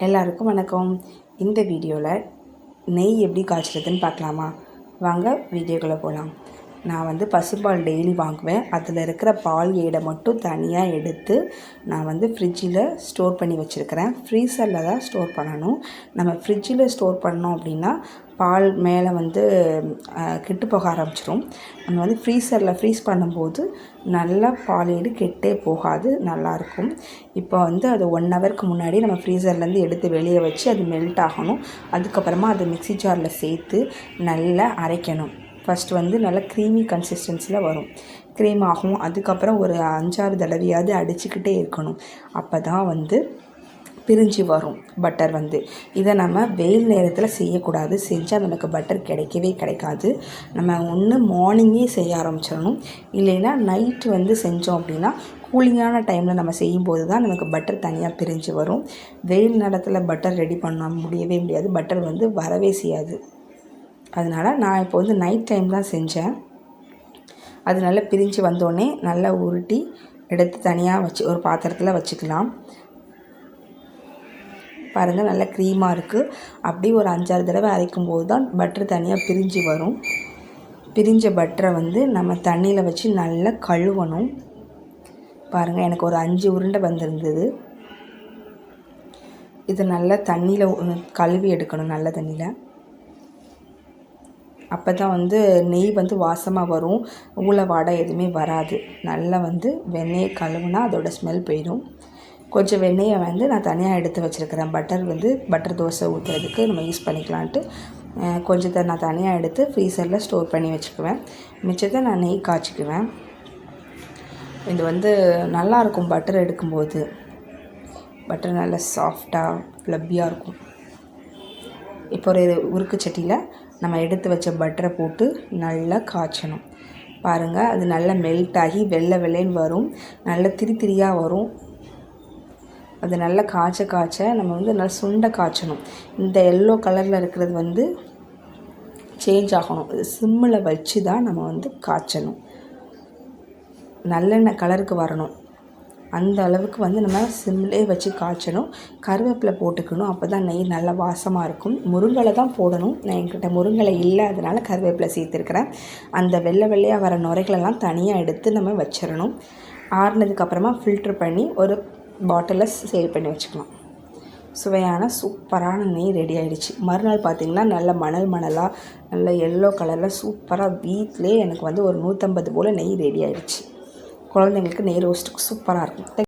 எல்லாருக்கும் வணக்கம். இந்த வீடியோவில் நெய் எப்படி காய்ச்சறதுன்னு பார்க்கலாமா? வாங்க வீடியோக்குள்ளே போகலாம். நான் பசும்பால் டெய்லி வாங்குவேன். அதில் இருக்கிற பால் ஏடை மட்டும் தனியாக எடுத்து நான் ஃப்ரிட்ஜில் ஸ்டோர் பண்ணி வச்சுருக்கிறேன். ஃப்ரீசரில் தான் ஸ்டோர் பண்ணணும். நம்ம ஃப்ரிட்ஜில் ஸ்டோர் பண்ணோம் அப்படின்னா பால் மேலே கெட்டு போக ஆரம்பிச்சிடும். நம்ம ஃப்ரீசரில் ஃப்ரீஸ் பண்ணும்போது நல்லா பால் ஏடு கெட்டே போகாது, நல்லாயிருக்கும். இப்போ அது 1 ஹவருக்கு முன்னாடி நம்ம ஃப்ரீசர்லேருந்து எடுத்து வெளியே வச்சு அது மெல்ட் ஆகணும். அதுக்கப்புறமா அதை மிக்ஸி ஜாரில் சேர்த்து நல்லா அரைக்கணும். ஃபஸ்ட்டு நல்லா க்ரீமி கன்சிஸ்டன்சியில் வரும், க்ரீம் ஆகும். அதுக்கப்புறம் ஒரு 5-6 தடவையாவது அடிச்சுக்கிட்டே இருக்கணும். அப்போ தான் பிரிஞ்சு வரும் பட்டர். இதை நம்ம வெயில் நேரத்தில் செய்யக்கூடாது. செஞ்சால் நமக்கு பட்டர் கிடைக்கவே கிடைக்காது. நம்ம ஒன்று மார்னிங்கே செய்ய ஆரம்பிச்சிடணும், இல்லைன்னா நைட்டு செஞ்சோம் அப்படின்னா கூலிங்கான டைமில் நம்ம செய்யும்போது தான் நமக்கு பட்டர் தனியாக பிரிஞ்சு வரும். வெயில் நேரத்தில் பட்டர் ரெடி பண்ண முடியவே முடியாது. பட்டர் வரவே செய்யாது. அதனால் நான் இப்போ நைட் டைம் தான் செஞ்சேன். அது நல்லா பிரிஞ்சு வந்தோடனே நல்லா உருட்டி எடுத்து தனியாக வச்சு ஒரு பாத்திரத்தில் வச்சுக்கலாம். பாருங்கள், நல்லா க்ரீமாக இருக்குது. அப்படி ஒரு 5-6 தடவை அரைக்கும்போது தான் பட்டர் தனியாக பிரிஞ்சு வரும். பிரிஞ்ச பட்டரை நம்ம தண்ணியில் வச்சு நல்லா கழுவணும். பாருங்கள், எனக்கு ஒரு 5 உருண்டை வந்திருந்தது. இது நல்லா தண்ணியில் கழுவி எடுக்கணும், நல்ல தண்ணியில். அப்போ தான் நெய் வாசமாக வரும், ஊள வாடை எதுவுமே வராது. நல்லா வெண்ணெயை கழுவுனா அதோட ஸ்மெல் போயிடும். கொஞ்சம் வெண்ணெயை நான் தனியாக எடுத்து வச்சுருக்கிறேன். பட்டர் தோசை ஊற்றுறதுக்கு நம்ம யூஸ் பண்ணிக்கலான்ட்டு கொஞ்சத்தை நான் தனியாக எடுத்து ஃப்ரீசரில் ஸ்டோர் பண்ணி வச்சுக்குவேன். மிச்சத்தை நான் நெய் காய்ச்சிக்குவேன். இது நல்லாயிருக்கும். பட்டர் எடுக்கும்போது பட்டர் நல்லா சாஃப்டாக ஃப்ளப்பியாக இருக்கும். இப்போ ஒரு உருக்கு சட்டியில் நம்ம எடுத்து வச்ச பட்டரை போட்டு நல்லா காய்ச்சணும். பாருங்கள், அது நல்லா மெல்ட் ஆகி வெள்ளை வெள்ளைன்னு வரும், நல்லா திரியாக வரும். அது நல்லா காய்ச்ச நம்ம நல்லா சுண்டை காய்ச்சணும். இந்த எல்லோ கலரில் இருக்கிறது சேஞ்ச் ஆகணும். சிம்மில் வச்சு தான் நம்ம காய்ச்சணும். நல்லெண்ணெய் கலருக்கு வரணும். அந்த அளவுக்கு நம்ம சிம்லேயே வச்சு காய்ச்சணும். கருவேப்பிலை போட்டுக்கணும். அப்போ தான் நெய் நல்லா வாசமாக இருக்கும். முருங்கலை தான் போடணும். நான் என்கிட்ட முருங்கலை இல்லை, அதனால் கருவேப்பிலை சேர்த்துருக்கிறேன். அந்த வெள்ளை வெள்ளையாக வர நுரைகளெல்லாம் தனியாக எடுத்து நம்ம வச்சிடணும். ஆறுனதுக்கப்புறமா ஃபில்ட்ரு பண்ணி ஒரு பாட்டிலில் சேவ் பண்ணி வச்சுக்கலாம். சுவையான சூப்பரான நெய் ரெடி ஆகிடுச்சு. மறுநாள் பார்த்திங்கன்னா நல்ல மணலாக நல்ல எல்லோ கலரில் சூப்பராக வீட்டிலே எனக்கு ஒரு 150 போல் நெய் ரெடி ஆகிடுச்சு. குழந்தைங்களுக்கு நெய் ரோஸ்ட்டுக்கு சூப்பராக இருக்கும்.